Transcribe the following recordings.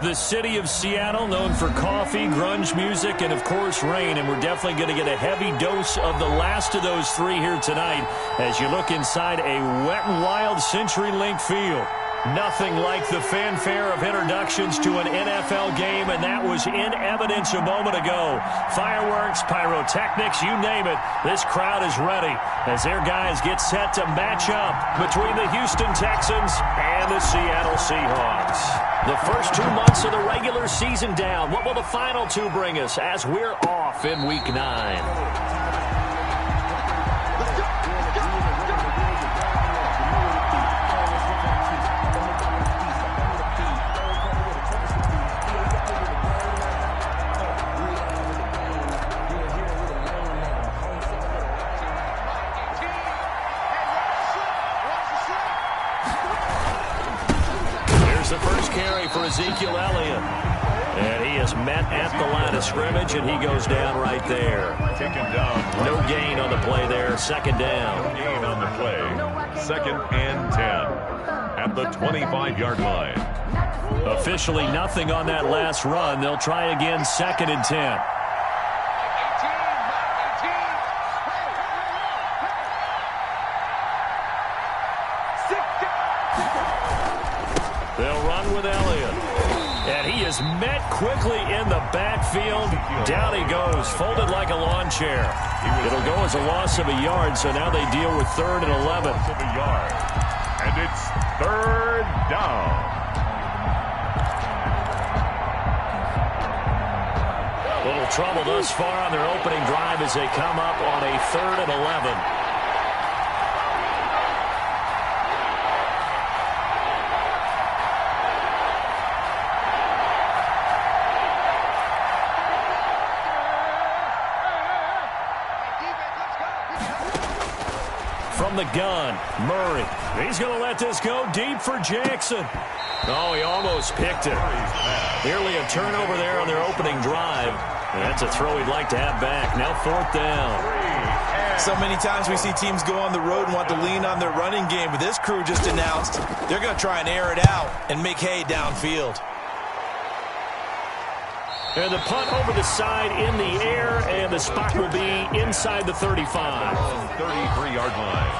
The city of Seattle, known for coffee, grunge music, and, of course, rain. And we're definitely going to get a heavy dose of the last of those three here tonight as you look inside a Wet n Wild CenturyLink field. Nothing like the fanfare of introductions to an NFL game, and that was in evidence a moment ago. Fireworks, pyrotechnics, you name it. This crowd is ready as their guys get set to match up between the Houston Texans and the Seattle Seahawks. The first 2 months of the regular season down. What will the final two bring us as we're off in Week 9? The first carry for Ezekiel Elliott. And he is met at the line of scrimmage, and he goes down right there. Taken down. No gain on the play there. Second down. No gain on the play. 2nd and 10 at the 25-yard line. Officially nothing on that last run. They'll try again 2nd and 10. They'll run with Elliott. And he is met quickly in the backfield. Down he goes, folded like a lawn chair. It'll go as a loss of a yard, so now they deal with 3rd and 11. And it's 3rd down. Little trouble thus far on their opening drive as they come up on a 3rd and 11. From the gun, Murray. He's going to let this go deep for Jackson. Oh, he almost picked it. Nearly a turnover there on their opening drive. And that's a throw he'd like to have back. Now 4th down. So many times we see teams go on the road and want to lean on their running game, but this crew just announced they're going to try and air it out and make hay downfield. And the punt over the side in the air, and the spot will be inside the 35. 33-yard line.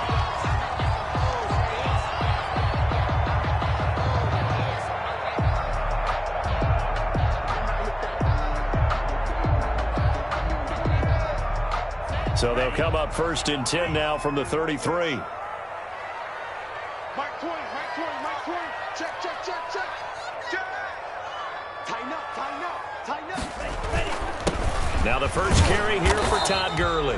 So they'll come up 1st and 10 now from the 33. Mike 20, check. Tighten up. Now the first carry here for Todd Gurley.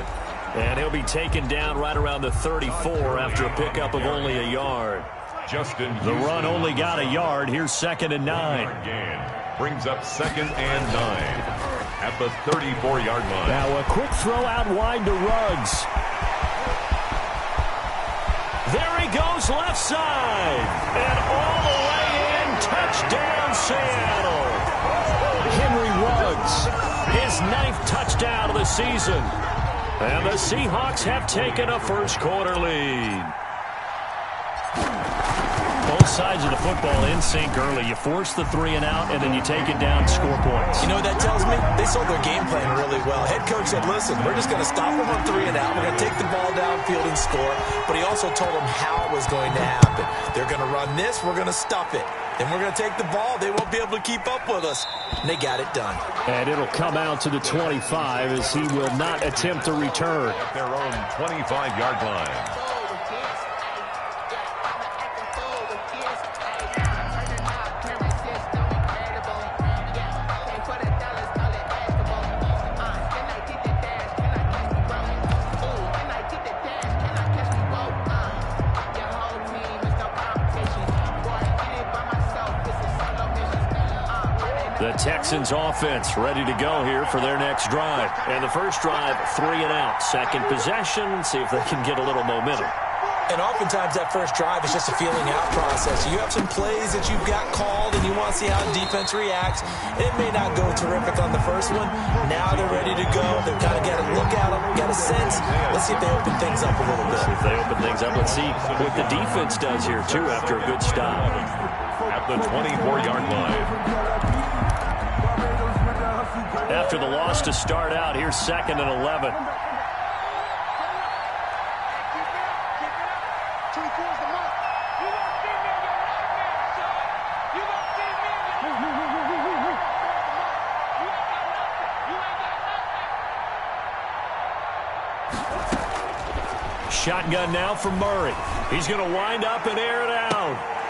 And he'll be taken down right around the 34 after a pickup of only a yard. The run only got a yard. Here's 2nd and 9. Brings up 2nd and 9 at the 34-yard line. Now a quick throw out wide to Ruggs. There he goes left side. And all the way in. Touchdown Seattle. Henry Ruggs. His 9th touchdown of the season. And the Seahawks have taken a first-quarter lead. Both sides of the football in sync early. You force the 3 and out, and then you take it down, score points. You know what that tells me? They sold their game plan really well. Head coach said, listen, we're just going to stop them on 3 and out. We're going to take the ball downfield and score. But he also told them how it was going to happen. They're going to run this. We're going to stop it. Then we're going to take the ball. They won't be able to keep up with us. And they got it done. And it'll come out to the 25 as he will not attempt to return. At their own 25-yard line. The Texans offense ready to go here for their next drive. And the first drive, 3 and out. Second possession, see if they can get a little momentum. And oftentimes that first drive is just a feeling out process. You have some plays that you've got called and you want to see how the defense reacts. It may not go terrific on the first one. Now they're ready to go. They've kind of got to look at them, got a sense. Let's see if they open things up a little bit. See if they open things up. Let's see what the defense does here, too, after a good stop. At the 24-yard line. after the loss to start out. Here's 2nd and 11. Shotgun now for Murray. He's going to wind up and air it out.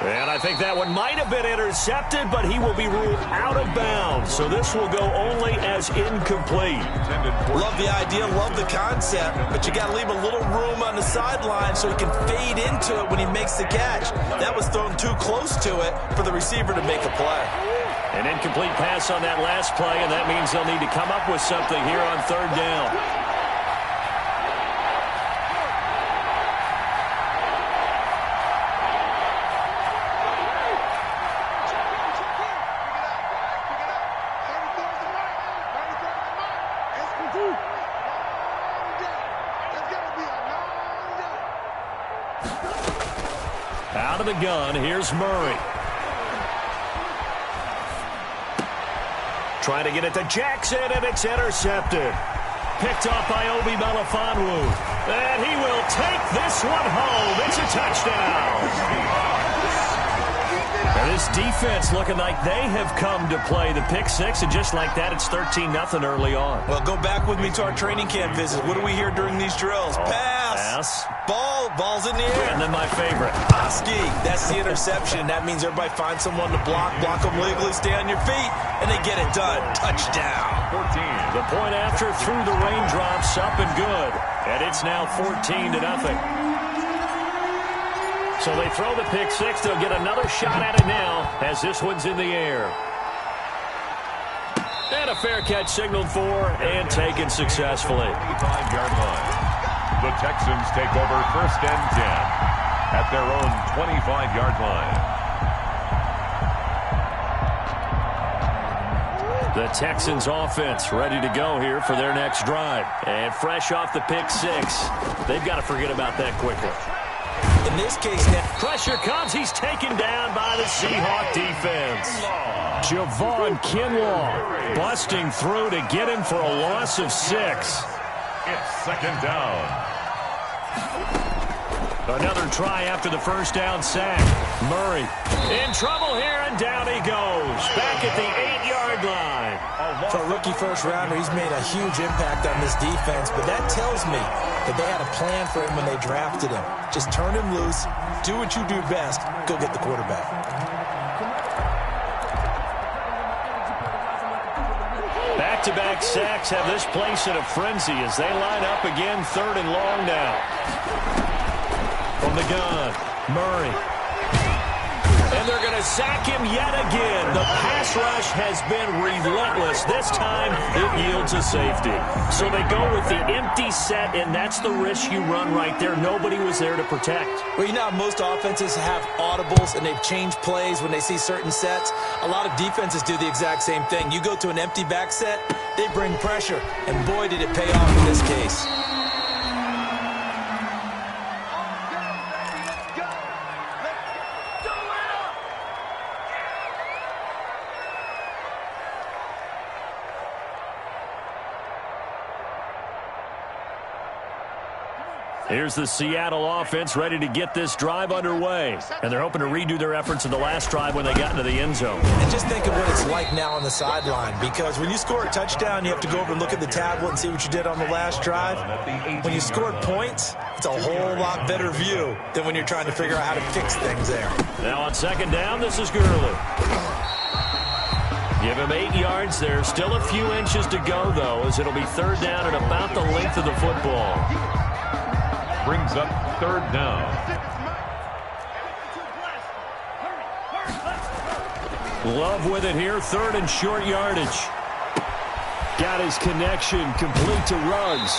And I think that one might have been intercepted, but he will be ruled out of bounds. So this will go only as incomplete. Love the idea, love the concept, but you got to leave a little room on the sideline so he can fade into it when he makes the catch. That was thrown too close to it for the receiver to make a play. An incomplete pass on that last play, and that means they'll need to come up with something here on 3rd down. Out of the gun, here's Murray. Trying to get it to Jackson, and it's intercepted. Picked off by Obi Melifonwu. And he will take this one home. It's a touchdown. And this defense looking like they have come to play the pick six, and just like that, it's 13-0 early on. Well, go back with me to our training camp visit. What do we hear during these drills? Pass. Ball's in the air. And then my favorite. Oski, that's the interception. That means everybody finds someone to block them legally, stay on your feet, and they get it done. Touchdown. 14. The point after through the raindrops, up and good. And it's now 14-0. So they throw the pick six. They'll get another shot at it now as this one's in the air. And a fair catch signaled for and taken successfully. 25-yard line. The Texans take over 1st and 10 at their own 25-yard line. The Texans offense ready to go here for their next drive. And fresh off the pick six, they've got to forget about that quickly. In this case now, pressure comes. He's taken down by the Seahawk defense. Javon Kinlaw busting through to get him for a loss of 6. It's 2nd down. Another try after the first down sack. Murray in trouble here, and down he goes. Back at the 8-yard line. For a rookie first-rounder, he's made a huge impact on this defense, but that tells me that they had a plan for him when they drafted him. Just turn him loose, do what you do best, go get the quarterback. Back-to-back sacks have this place in a frenzy as they line up again, 3rd and long now. From the gun, Murray. And they're going to sack him yet again. The pass rush has been relentless. This time, it yields a safety. So they go with the empty set, and that's the risk you run right there. Nobody was there to protect. Well, you know how most offenses have audibles, and they've changed plays when they see certain sets. A lot of defenses do the exact same thing. You go to an empty back set, they bring pressure. And boy, did it pay off in this case. Here's the Seattle offense ready to get this drive underway. And they're hoping to redo their efforts in the last drive when they got into the end zone. And just think of what it's like now on the sideline, because when you score a touchdown, you have to go over and look at the tablet and see what you did on the last drive. When you scored points, it's a whole lot better view than when you're trying to figure out how to fix things there. Now on 2nd down, this is Gurley. Give him 8 yards there. Still a few inches to go, though, as it'll be 3rd down at about the length of the football. Brings up 3rd down. Love with it here, 3rd and short yardage. Got his connection complete to Ruggs.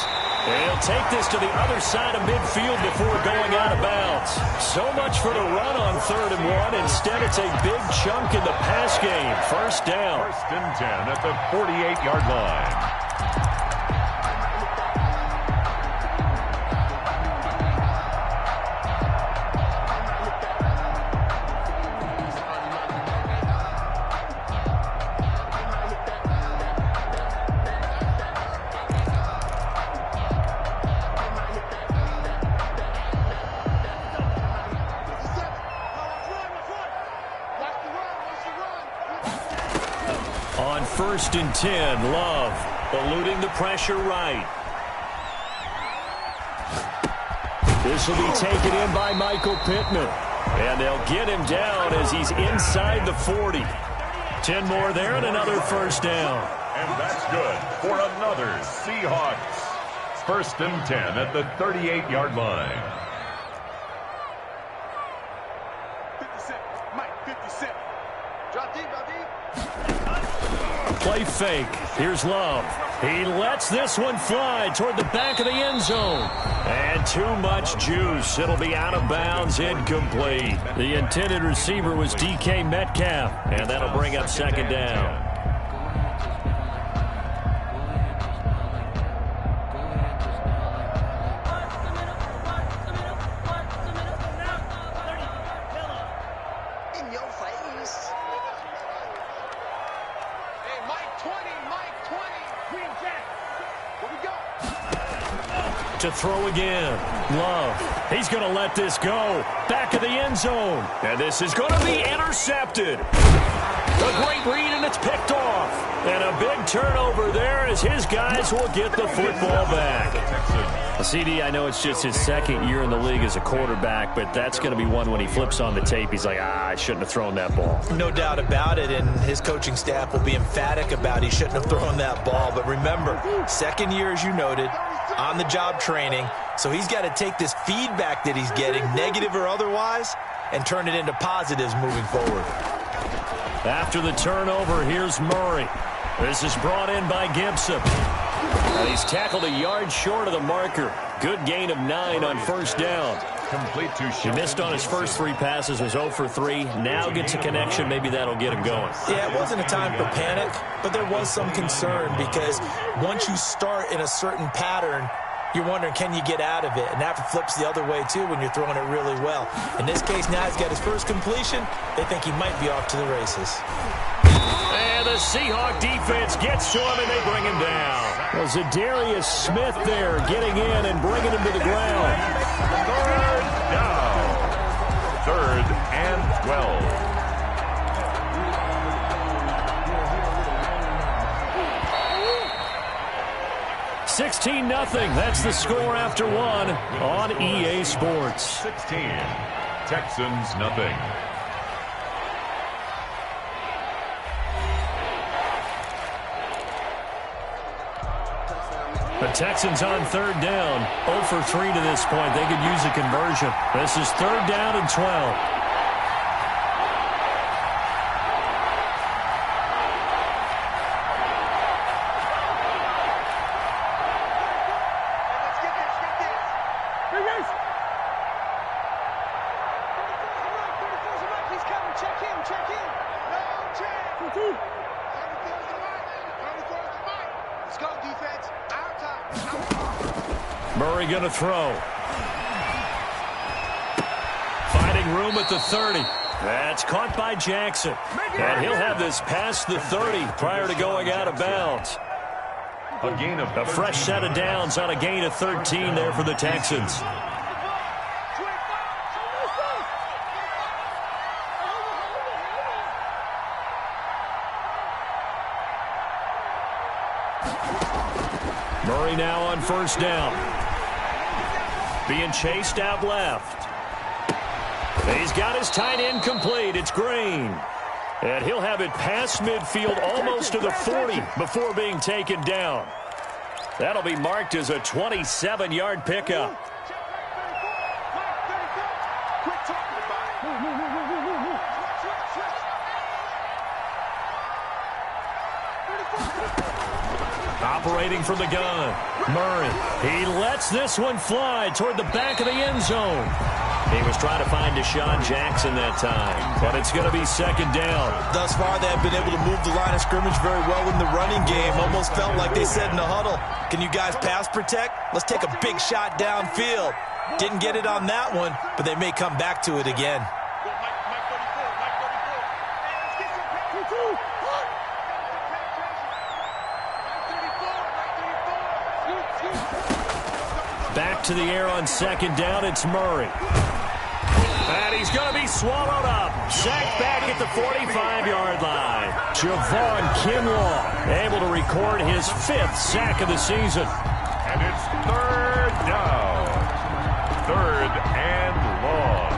And he'll take this to the other side of midfield before going out of bounds. So much for the run on 3rd and 1. Instead, it's a big chunk in the pass game. 1st down. 1st and 10 at the 48-yard line. On 1st and 10, Love eluding the pressure right. This will be taken in by Michael Pittman. And they'll get him down as he's inside the 40. 10 more there and another first down. And that's good for another Seahawks. 1st and 10 at the 38-yard line. 57. Mike, 57. Drop deep, drop deep. Play fake. Here's Love. He lets this one fly toward the back of the end zone. And too much juice. It'll be out of bounds, incomplete. The intended receiver was DK Metcalf. And that'll bring up 2nd down. In your face. Hey, Mike 20, Mike 20. Green Jack. Here we go. To throw again. Love. He's going to let this go. Back of the end zone. And this is going to be intercepted. A great read, and it's picked off. And a big turnover there as his guys will get the football back. CD, I know it's just his 2nd year in the league as a quarterback, but that's going to be one when he flips on the tape. He's like, I shouldn't have thrown that ball. No doubt about it, and his coaching staff will be emphatic about he shouldn't have thrown that ball. But remember, 2nd year, as you noted, on-the-job training, so he's got to take this feedback that he's getting, negative or otherwise, and turn it into positives moving forward. After the turnover, here's Murray. This is brought in by Gibson. And he's tackled a yard short of the marker. Good gain of 9 on 1st down. Complete to He missed on his first 3 passes, was 0 for 3. Now gets a connection. Maybe that'll get him going. Yeah, it wasn't a time for panic, but there was some concern because once you start in a certain pattern, you're wondering, can you get out of it? And that flips the other way, too, when you're throwing it really well. In this case, now he's got his first completion. They think he might be off to the races. And the Seahawk defense gets to him, and they bring him down. Well, Zadarius Smith there getting in and bringing him to the ground. 3rd down. 3rd and 12. 16-0. That's the score after 1 on EA Sports. 16. Texans nothing. The Texans on 3rd down. 0 for 3 to this point. They could use a conversion. This is 3rd down and 12. Murray going to throw. Finding room at the 30. That's caught by Jackson. And he'll have this past the 30 prior to going out of bounds. A gain of A fresh set of downs on a gain of 13 there for the Texans. Murray now on 1st down. Being chased out left. He's got his tight end complete. It's Green. And he'll have it past midfield almost to the 40 before being taken down. That'll be marked as a 27-yard pickup. Operating from the gun, Murray. He lets this one fly toward the back of the end zone. He was trying to find Deshaun Jackson that time, but it's going to be 2nd down. Thus far, they have been able to move the line of scrimmage very well in the running game. Almost felt like they said in the huddle, can you guys pass protect? Let's take a big shot downfield. Didn't get it on that one, but they may come back to it again. Back to the air on 2nd down, it's Murray. And he's going to be swallowed up. Sacked back at the 45-yard line. Javon Kinlaw able to record his 5th sack of the season. And it's third down. Third and long.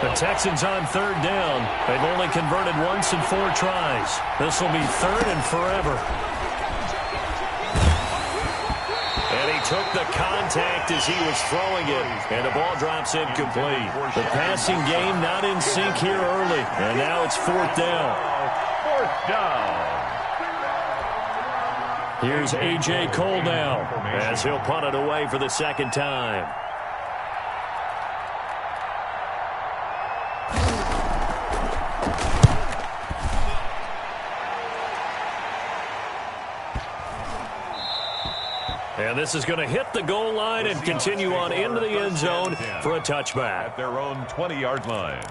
The Texans on third down. They've only converted once in 4 tries. This will be third and forever. And he took the contact as he was throwing it, and the ball drops incomplete. The passing game not in sync here early, and now it's 4th down. 4th down. Here's A.J. Cole now as he'll punt it away for the 2nd time. And this is going to hit the goal line and continue on into the end zone for a touchback. At their own 20-yard line.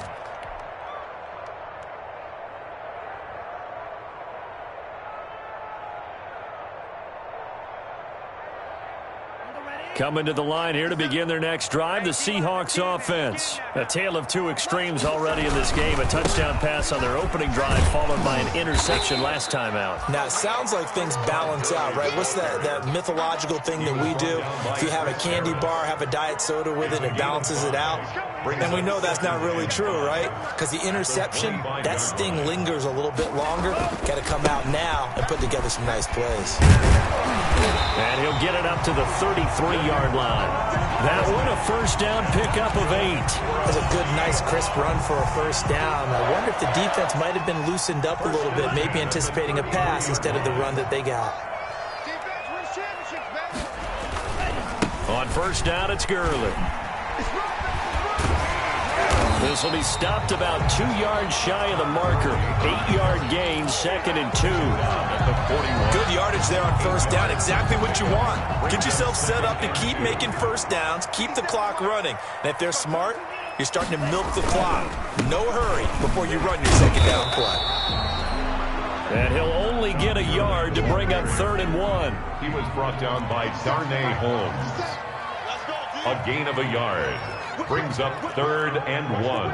Coming to the line here to begin their next drive, the Seahawks offense. A tale of 2 extremes already in this game. A touchdown pass on their opening drive followed by an interception last time out. Now, it sounds like things balance out, right? What's that mythological thing that we do? If you have a candy bar, have a diet soda with it, it balances it out. And we know that's not really true, right? Because the interception, that sting lingers a little bit longer. Got to come out now and put together some nice plays. And he'll get it up to the 33-yard line. That one a first down pickup of 8. That's a good, nice, crisp run for a first down. I wonder if the defense might have been loosened up a little bit, maybe anticipating a pass instead of the run that they got. On first down, it's Gurley. This will be stopped about 2 yards shy of the marker. 8-yard gain, 2nd and 2. Good yardage there on first down. Exactly what you want. Get yourself set up to keep making first downs, keep the clock running. And if they're smart, you're starting to milk the clock. No hurry before you run your 2nd down play. And he'll only get a yard to bring up 3rd and 1. He was brought down by Darnay Holmes. A gain of a yard. Brings up 3rd and 1.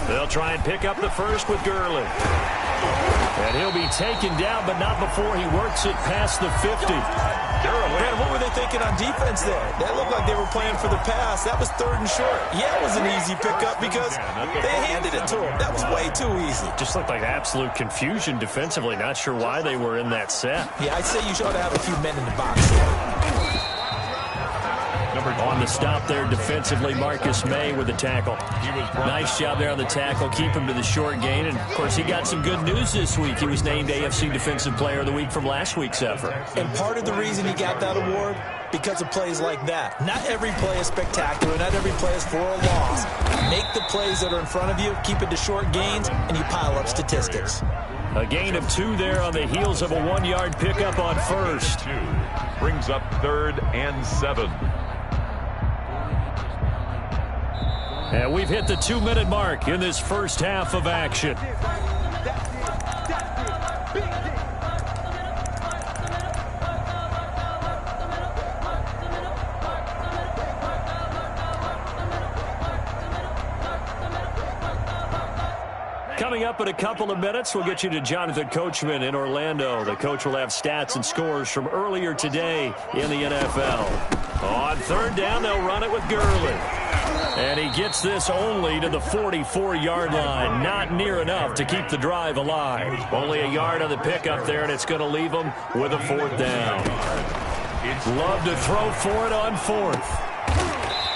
They'll try and pick up the first with Gurley. And he'll be taken down, but not before he works it past the 50. Man, what were they thinking on defense there? That looked like they were playing for the pass. That was 3rd and short. Yeah, it was an easy pickup because they handed it to him. That was way too easy. Just looked like absolute confusion defensively. Not sure why they were in that set. Yeah, I'd say you should have a few men in the box there. On the stop there defensively, Marcus May with the tackle. Nice job there on the tackle. Keep him to the short gain. And, of course, he got some good news this week. He was named AFC Defensive Player of the Week from last week's effort. And part of the reason he got that award, because of plays like that. Not every play is spectacular. Not every play is for a loss. Make the plays that are in front of you, keep it to short gains, and you pile up statistics. A gain of 2 there on the heels of a 1-yard pickup on first. Brings up 3rd and 7. And we've hit the 2-minute mark in this first half of action. Coming up in a couple of minutes, we'll get you to Jonathan Coachman in Orlando. The coach will have stats and scores from earlier today in the NFL. On 3rd down, they'll run it with Gurley. And he gets this only to the 44-yard line. Not near enough to keep the drive alive. Only a yard on the pickup there, and it's going to leave him with a 4th down. Love to throw for it on 4th.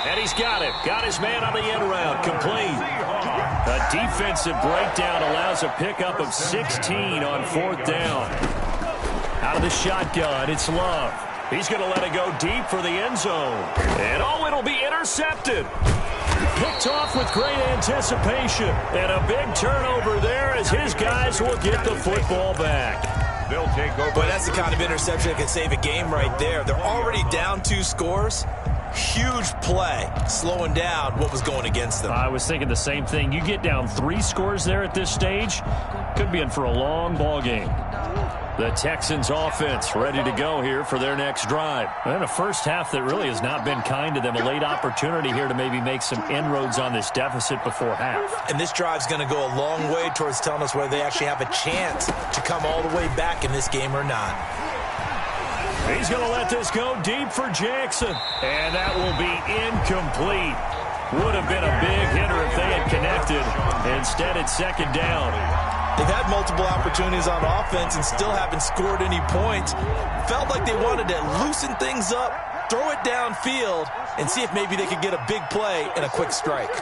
And he's got it. Got his man on the end route. Complete. A defensive breakdown allows a pickup of 16 on 4th down. Out of the shotgun, it's Love. He's going to let it go deep for the end zone. And, oh, it'll be intercepted. Picked off with great anticipation. And a big turnover there as his guys will get the football back. They'll take over. But that's the kind of interception that can save a game right there. They're already down 2 scores. Huge play, slowing down what was going against them. I was thinking the same thing. You get down 3 scores there at this stage, could be in for a long ball game. The Texans offense ready to go here for their next drive. And a first half that really has not been kind to them. A late opportunity here to maybe make some inroads on this deficit before half. And this drive's going to go a long way towards telling us whether they actually have a chance to come all the way back in this game or not. He's going to let this go deep for Jackson. And that will be incomplete. Would have been a big hitter if they had connected. Instead, it's second down. They've had multiple opportunities on offense and still haven't scored any points. Felt like they wanted to loosen things up, throw it downfield, and see if maybe they could get a big play and a quick strike.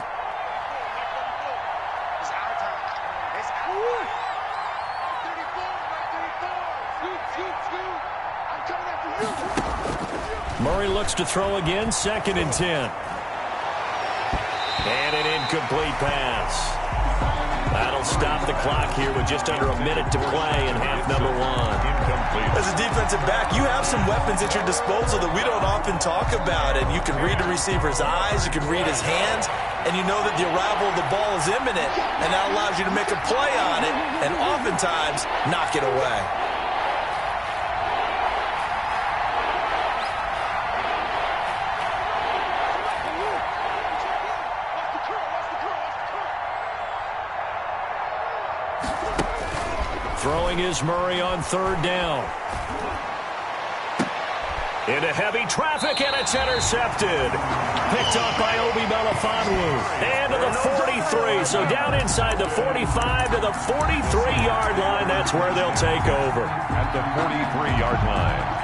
Murray looks to throw again, 2nd and 10. And an incomplete pass. That'll stop the clock here with just under a minute to play in half number 1. As a defensive back, you have some weapons at your disposal that we don't often talk about. And you can read the receiver's eyes, you can read his hands, and you know that the arrival of the ball is imminent. And that allows you to make a play on it and oftentimes knock it away. Throwing is Murray on 3rd down. Into heavy traffic, and it's intercepted. Picked up by Obi Melifonwu. And to the 43. So down inside the 45 to the 43-yard line. That's where they'll take over. At the 43-yard line.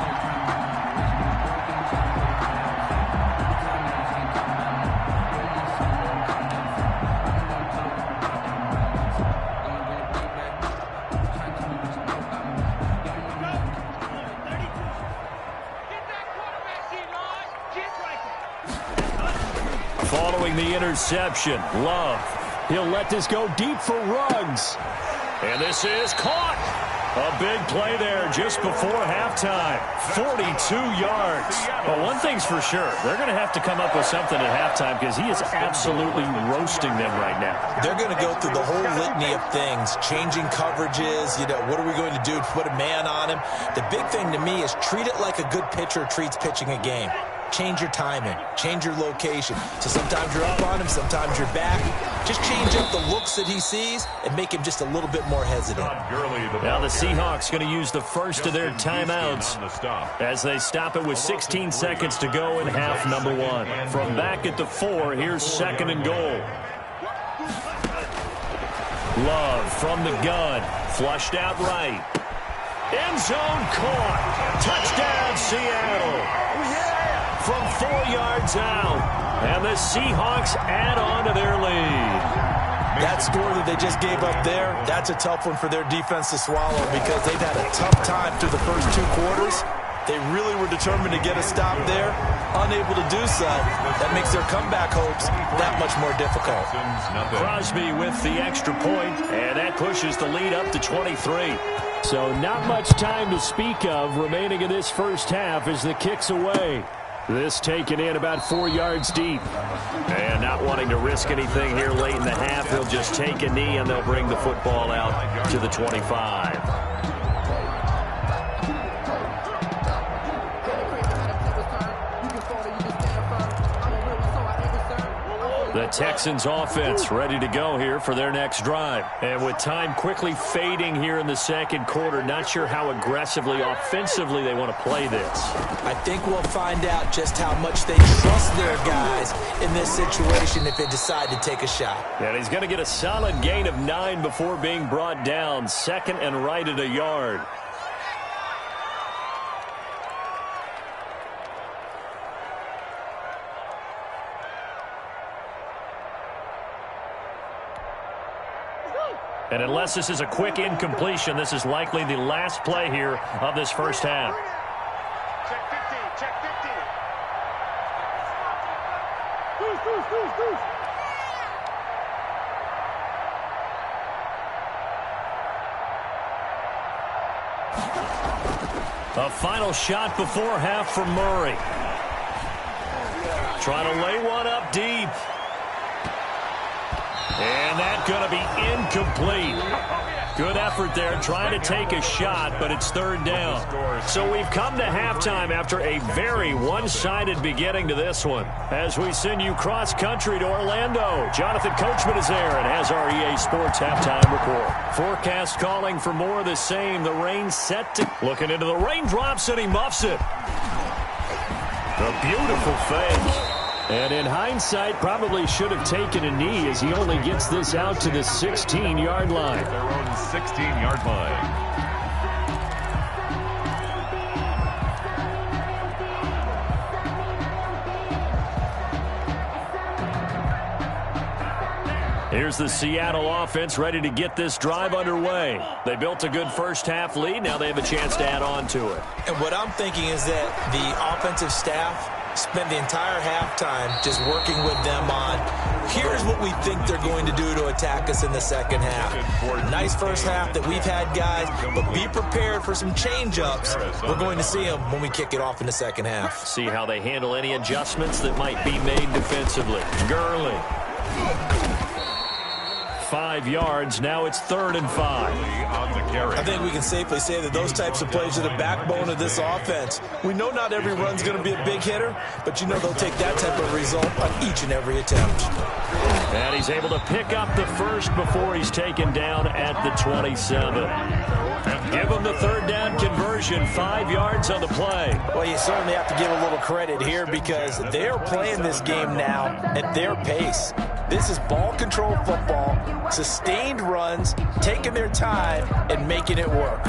Following the interception, Love. He'll let this go deep for Ruggs. And this is caught. A big play there just before halftime. 42 yards. But one thing's for sure. They're going to have to come up with something at halftime because he is absolutely roasting them right now. They're going to go through the whole litany of things, changing coverages. You know, what are we going to do to put a man on him? The big thing to me is treat it like a good pitcher treats pitching a game. Change your timing, change your location. So sometimes you're up on him, sometimes you're back. Just change up the looks that he sees and make him just a little bit more hesitant. Now the Seahawks going to use the first of their timeouts as they stop it with 16 seconds to go in half number 1. From back at the 4, here's 2nd and goal. Love from the gun, flushed out right. End zone caught. Touchdown, Seattle. From 4 yards out. And the Seahawks add on to their lead. That score that they just gave up there, that's a tough one for their defense to swallow because they've had a tough time through the first 2 quarters. They really were determined to get a stop there, unable to do so. That makes their comeback hopes that much more difficult. Crosby with the extra point, and that pushes the lead up to 23. So not much time to speak of remaining in this first half as the kick's away. This taken in about 4 yards deep. And not wanting to risk anything here late in the half, he'll just take a knee and they'll bring the football out to the 25. The Texans offense ready to go here for their next drive. And with time quickly fading here in the second quarter, not sure how aggressively, offensively they want to play this. I think we'll find out just how much they trust their guys in this situation if they decide to take a shot. And he's going to get a solid gain of 9 before being brought down. 2nd and right at a yard. And unless this is a quick incompletion, this is likely the last play here of this first half. Check 15, check 15. A final shot before half from Murray. Trying to lay one up deep. And that's going to be incomplete. Good effort there, trying to take a shot, but it's third down. So we've come to halftime after a very one-sided beginning to this one. As we send you cross-country to Orlando, Jonathan Coachman is there and has our EA Sports halftime report. Forecast calling for more of the same. The rain set to... Looking into the raindrops, and he muffs it. A beautiful fake. And in hindsight, probably should have taken a knee as he only gets this out to the 16-yard line. Their own 16-yard line. Here's the Seattle offense ready to get this drive underway. They built a good first-half lead. Now they have a chance to add on to it. And what I'm thinking is that the offensive staff spend the entire halftime just working with them on, here's what we think they're going to do to attack us in the second half. Nice first half that we've had, guys, but be prepared for some change-ups. We're going to see them when we kick it off in the second half. See how they handle any adjustments that might be made defensively. Gurley. 5 yards. Now it's 3rd and 5. I think we can safely say that those types of plays are the backbone of this offense. We know not every run's going to be a big hitter, but you know they'll take that type of result on each and every attempt. And he's able to pick up the first before he's taken down at the 27. Give him the third down conversion, 5 yards on the play. Well, you certainly have to give a little credit here because they're playing this game now at their pace. This is ball control football, sustained runs, taking their time, and making it work.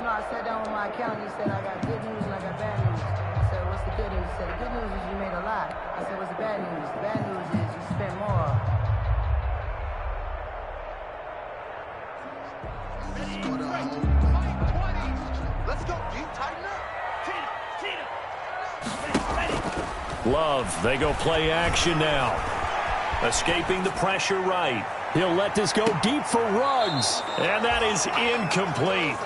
I sat down with my accountant. He said, I got good news and I got bad news. I said, what's the good news? He said, the good news is you made a lot. I said, what's the bad news? The bad news is you spent more. Let's go, D. Tighten up. Love, they go play action now. Escaping the pressure right. He'll let this go deep for Ruggs. And that is incomplete.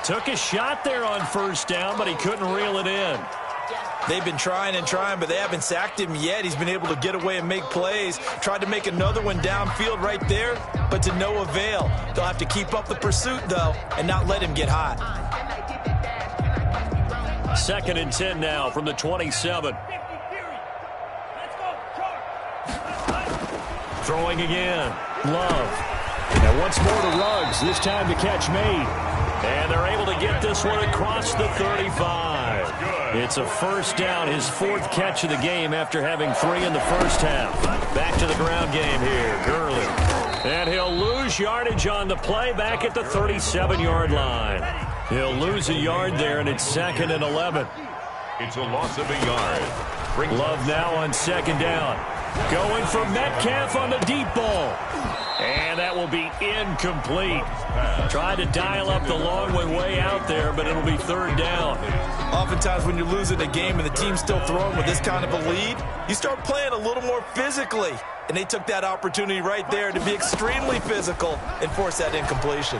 Took a shot there on first down, but he couldn't reel it in. They've been trying and trying, but they haven't sacked him yet. He's been able to get away and make plays. Tried to make another one downfield right there, but to no avail. They'll have to keep up the pursuit, though, and not let him get hot. 2nd and 10 now from the 27. Throwing again. Love. And once more to Ruggs. This time the catch made. And they're able to get this one across the 35. It's a first down, his 4th catch of the game after having 3 in the first half. Back to the ground game here. Gurley. And he'll lose yardage on the play back at the 37-yard line. He'll lose a yard there, and it's 2nd and 11. It's a loss of a yard. Love now on 2nd down. Going for Metcalf on the deep ball. And that will be incomplete. Tried to dial up the long way out there, but it'll be 3rd down. Oftentimes when you're losing a game and the team's still throwing with this kind of a lead, you start playing a little more physically. And they took that opportunity right there to be extremely physical and force that incompletion.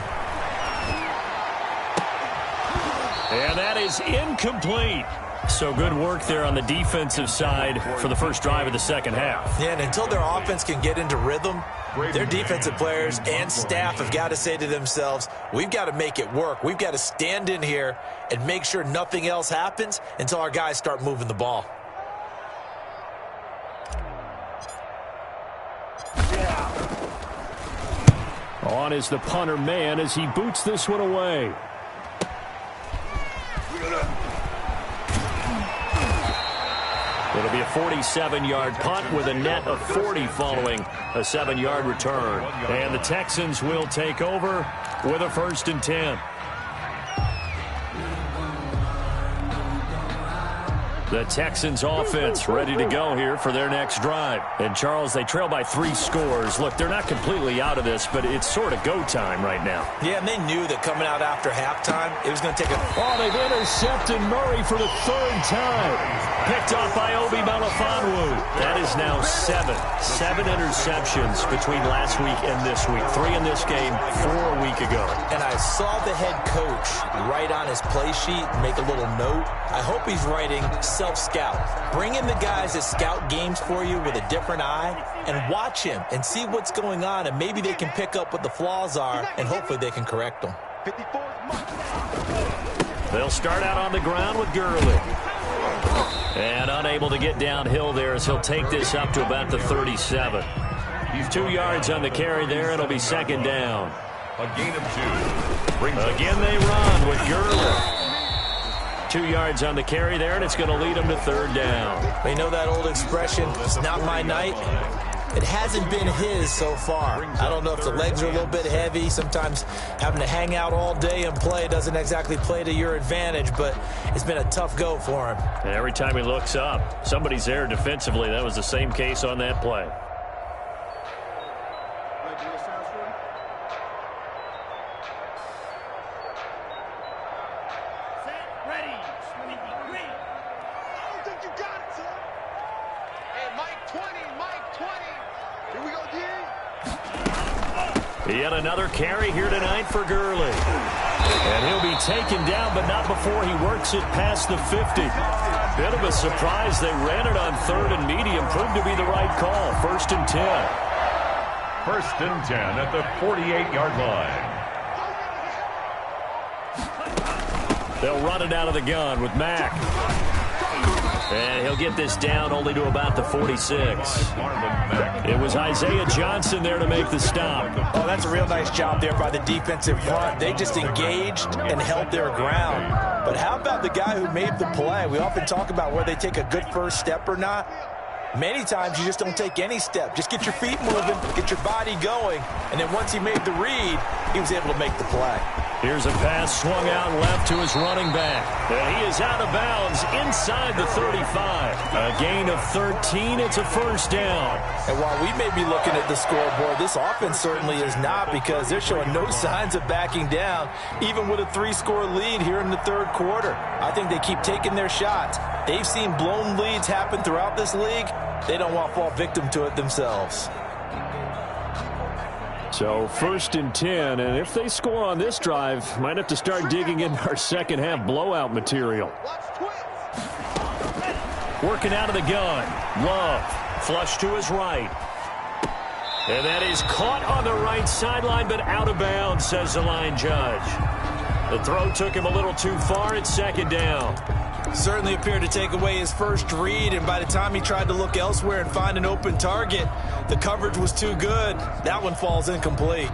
And that is incomplete. So good work there on the defensive side for the first drive of the second half. Yeah, and until their offense can get into rhythm, their defensive players and staff have got to say to themselves, we've got to make it work. We've got to stand in here and make sure nothing else happens until our guys start moving the ball. On is the punter man as he boots this one away. It'll be a 47-yard punt with a net of 40 following a 7-yard return. And the Texans will take over with a 1st and 10. The Texans offense ready to go here for their next drive. And, Charles, they trail by 3 scores. Look, they're not completely out of this, but it's sort of go time right now. Yeah, and they knew that coming out after halftime, it was going to take a... Oh, they've intercepted Murray for the 3rd time. Picked off by Obi Melifonwu. That is now 7 interceptions between last week and this week. 3 in this game, 4 a week ago. And I saw the head coach write on his play sheet, make a little note. I hope he's writing self-scout. Bring in the guys that scout games for you with a different eye and watch him and see what's going on, and maybe they can pick up what the flaws are, and hopefully they can correct them. They'll start out on the ground with Gurley. And unable to get downhill there as he'll take this up to about the 37. He's 2 yards on the carry there. It'll be second down. A gain of 2. Again they run with Gurley. 2 yards on the carry there, and it's going to lead him to third down. You know that old expression, it's not my night? It hasn't been his so far. I don't know if the legs are a little bit heavy. Sometimes having to hang out all day and play doesn't exactly play to your advantage, but it's been a tough go for him. And every time he looks up, somebody's there defensively. That was the same case on that play. Yet another carry here tonight for Gurley. And he'll be taken down, but not before he works it past the 50. Bit of a surprise. They ran it on 3rd and medium. Proved to be the right call. 1st and 10. 1st and 10 at the 48-yard line. They'll run it out of the gun with Mack. And he'll get this down only to about the 46. It was Isaiah Johnson there to make the stop. Oh, that's a real nice job there by the defensive front. They just engaged and held their ground. But how about the guy who made the play? We often talk about whether they take a good first step or not. Many times you just don't take any step. Just get your feet moving, get your body going, and then once he made the read, he was able to make the play. Here's a pass swung out left to his running back. And he is out of bounds inside the 35. A gain of 13. It's a first down. And while we may be looking at the scoreboard, this offense certainly is not, because they're showing no signs of backing down, even with a 3-score lead here in the 3rd quarter. I think they keep taking their shots. They've seen blown leads happen throughout this league. They don't want to fall victim to it themselves. So 1st and 10, and if they score on this drive, might have to start digging in our second half blowout material. Working out of the gun. Love. Flush to his right. And that is caught on the right sideline, but out of bounds, says the line judge. The throw took him a little too far. It's second down. Certainly appeared to take away his first read, and by the time he tried to look elsewhere and find an open target, the coverage was too good. That one falls incomplete.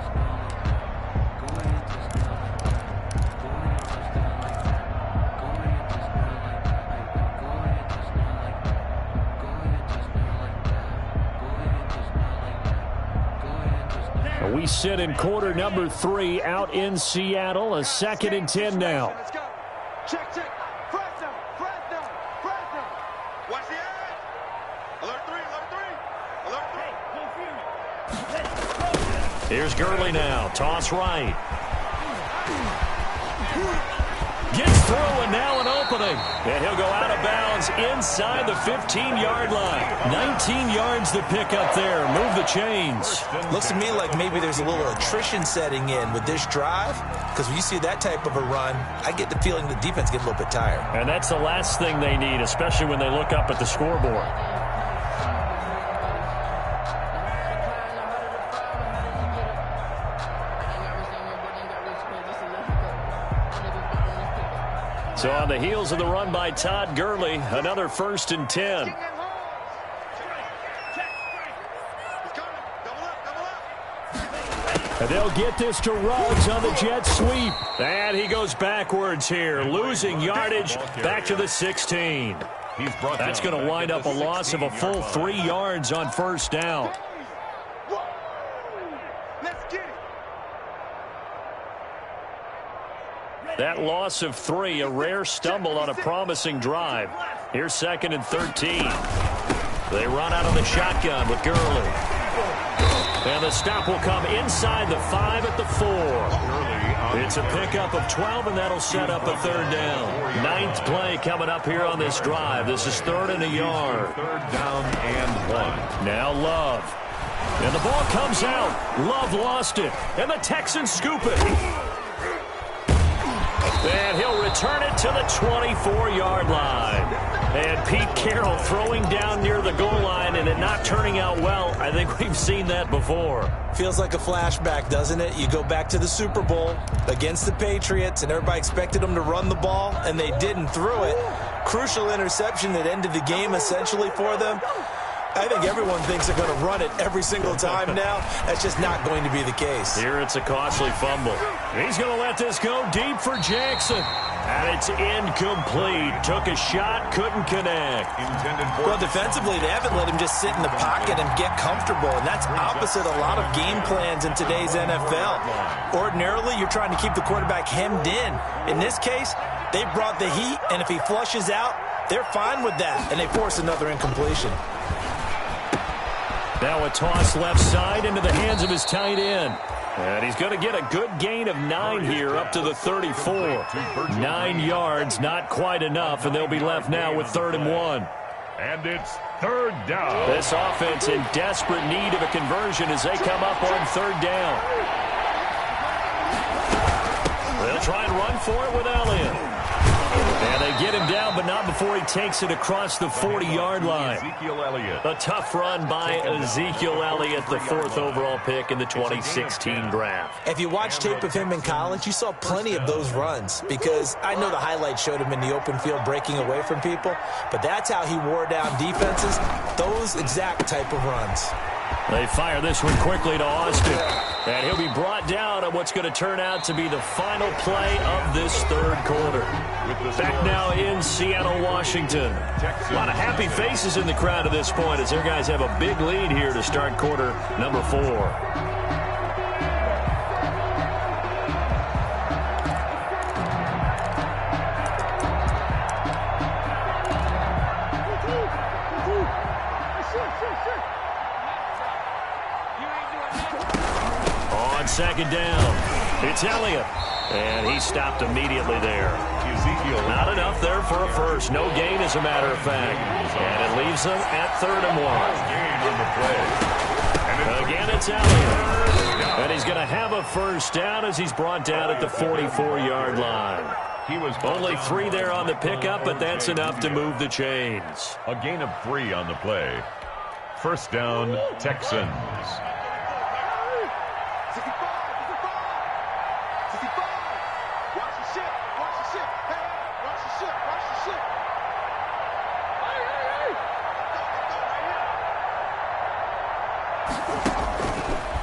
We sit in quarter number 3 out in Seattle. A 2nd and 10 now. Let's go. Check, check. Press down. Watch the edge. Alert 3. Here's Gurley now. Toss right. Gets through, and now an opening. And he'll go out of bounds inside the 15-yard line. 19 yards to pick up there. Move the chains. Looks to me like maybe there's a little attrition setting in with this drive, because when you see that type of a run, I get the feeling the defense gets a little bit tired. And that's the last thing they need, especially when they look up at the scoreboard. So on the heels of the run by Todd Gurley, another 1st and 10. And they'll get this to Ruggs on the jet sweep. And he goes backwards here, losing yardage back to the 16. That's going to wind up a loss of a full 3 yards on 1st down. That loss of 3, a rare stumble on a promising drive. Here's 2nd and 13. They run out of the shotgun with Gurley. And the stop will come inside the 5 at the 4. It's a pickup of 12, and that'll set up a third down. Ninth play coming up here on this drive. This is 3rd and a yard. Third down and 1. Now Love. And the ball comes out. Love lost it. And the Texans scoop it. And he'll return it to the 24-yard line. And Pete Carroll throwing down near the goal line and it not turning out well. I think we've seen that before. Feels like a flashback, doesn't it? You go back to the Super Bowl against the Patriots, and everybody expected them to run the ball, and they didn't throw it. Crucial interception that ended the game essentially for them. I think everyone thinks they're going to run it every single time now. That's just not going to be the case. Here it's a costly fumble. He's going to let this go deep for Jackson. And it's incomplete. Took a shot, couldn't connect. Well, defensively, they haven't let him just sit in the pocket and get comfortable, and that's opposite a lot of game plans in today's NFL. Ordinarily, you're trying to keep the quarterback hemmed in. In this case, they brought the heat, and if he flushes out, they're fine with that, and they force another incompletion. Now a toss left side into the hands of his tight end. And he's going to get a good gain of 9 here up to the 34. 9 yards, not quite enough, and they'll be left now with 3rd and 1. And it's 3rd down. This offense in desperate need of a conversion as they come up on 3rd down. They'll try and run for it with Elliott. And they get him down, but not before he takes it across the 40-yard line. Ezekiel Elliott. A tough run by Ezekiel Elliott, the 4th overall pick in the 2016 draft. If you watch tape of him in college, you saw plenty of those runs, because I know the highlights showed him in the open field breaking away from people, but that's how he wore down defenses, those exact type of runs. They fire this one quickly to Austin. And he'll be brought down on what's going to turn out to be the final play of this 3rd quarter. Back now in Seattle, Washington. A lot of happy faces in the crowd at this point as their guys have a big lead here to start quarter number 4. Second down. It's Elliott. And he stopped immediately there. Ezekiel. Not enough there for a first. No gain, as a matter of fact. And it leaves them at 3rd and 1. Again, it's Elliott. And he's going to have a first down as he's brought down at the 44-yard line. He was only 3 there on the pickup, but that's enough to move the chains. A gain of 3 on the play. First down, Texans.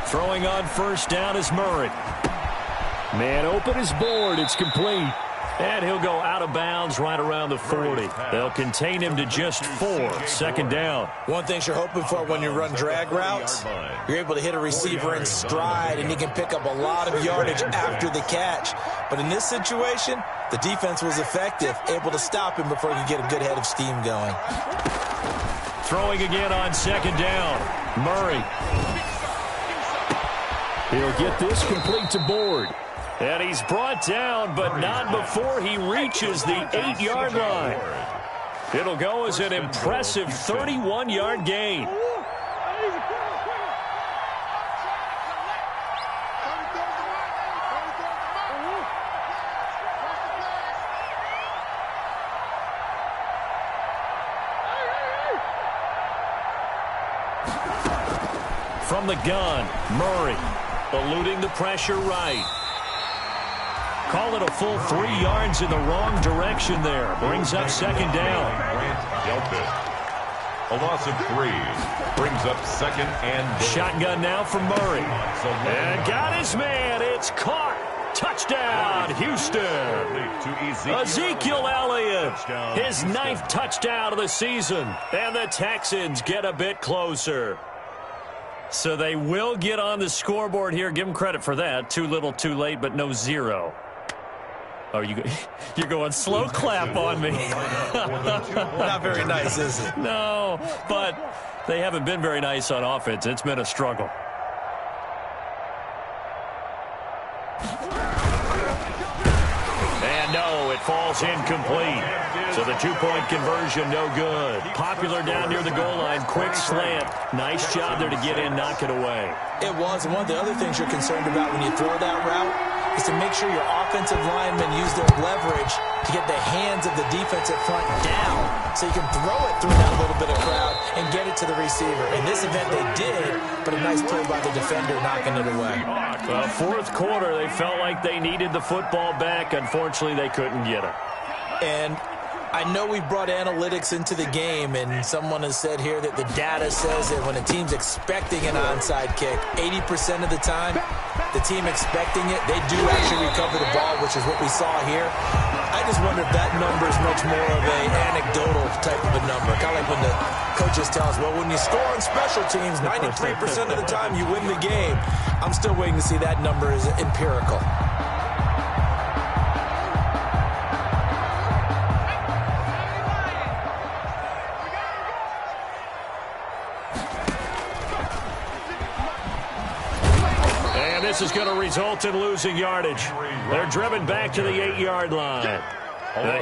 Throwing on first down is Murray. Man open is board. It's complete. And he'll go out of bounds right around the 40. They'll contain him to just 4. Second down. One thing you're hoping for when you run drag routes, you're able to hit a receiver in stride, and you can pick up a lot of yardage after the catch. But in this situation, the defense was effective, able to stop him before he could get a good head of steam going. Throwing again on second down. Murray. He'll get this complete to board. And he's brought down, but not before he reaches the 8-yard line. It'll go as an impressive 31-yard gain. From the gun, Murray eluding the pressure right. Call it a full 3 yards in the wrong direction there. Brings up second down. Grant dealt it. A loss of 3. Brings up second and goal. Shotgun now from Murray. And got his man. It's caught. Touchdown, Houston. Ezekiel Elliott. His 9th touchdown of the season. And the Texans get a bit closer. So they will get on the scoreboard here. Give them credit for that. Too little, too late, but no 0. Oh, you're going slow clap on me. Not very nice, is it? No, but they haven't been very nice on offense. It's been a struggle. ball's incomplete. So the two-point conversion, no good. Popular down near the goal line. Quick slant. Nice job there to get in, knock it away. It was. And one of the other things you're concerned about when you throw that route is to make sure your offensive linemen use their leverage to get the hands of the defensive front down so you can throw it through that little bit of crowd and get it to the receiver. In this event, they did, but a nice play by the defender knocking it away. Well, fourth quarter, they felt like they needed the football back. Unfortunately, they couldn't get it. And I know we brought analytics into the game, and someone has said here that the data says that when a team's expecting an onside kick, 80% of the time, the team expecting it, they do actually recover the ball, which is what we saw here. I just wonder if that number is much more of an anecdotal type of a number. Kind of like when the coaches tell us, well, when you score on special teams, 93% of the time you win the game. I'm still waiting to see that number is empirical. This is going to result in losing yardage. They're driven back to the 8-yard line.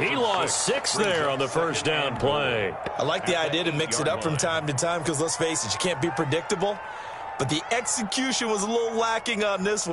He lost 6 there on the first down play. I like the idea to mix it up from time to time because, let's face it, you can't be predictable. But the execution was a little lacking on this one.